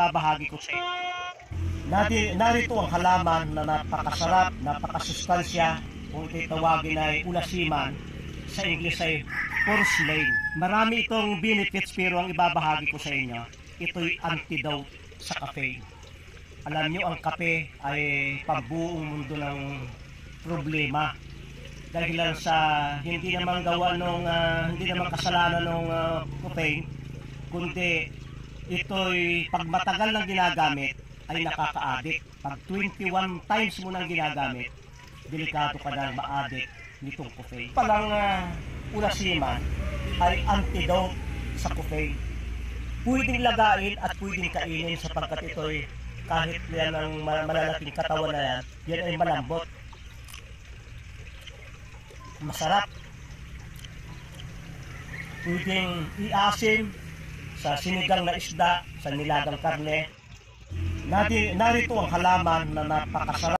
Babahagi ko sa inyo. Narito ang halaman na napakasarap, napakasustansya, kung itawagin ay ulasiman, sa English ay porcelain. Marami itong benefits pero ang ibabahagi ko sa inyo, ito'y antidote sa caffeine. Alam nyo, ang kape ay pagbuong mundo ng problema. Dahil lang sa hindi naman gawa nung, hindi naman kasalanan ng caffeine, kundi ito'y pag matagal nang ginagamit ay nakaka-addict. Pag 21 times mo nang ginagamit, delikado ka nang ma-addict nitong caffeine. Palang ulasiman ay antidote sa caffeine. Pwedeng lagain at pwedeng kainin sapagkat ito'y kahit yan ang malalaking katawan na yan ay malambot. Masarap. Pwedeng iasim sa sinigang na isda, sa nilagang karne. Narito ang halaman na napakasarap.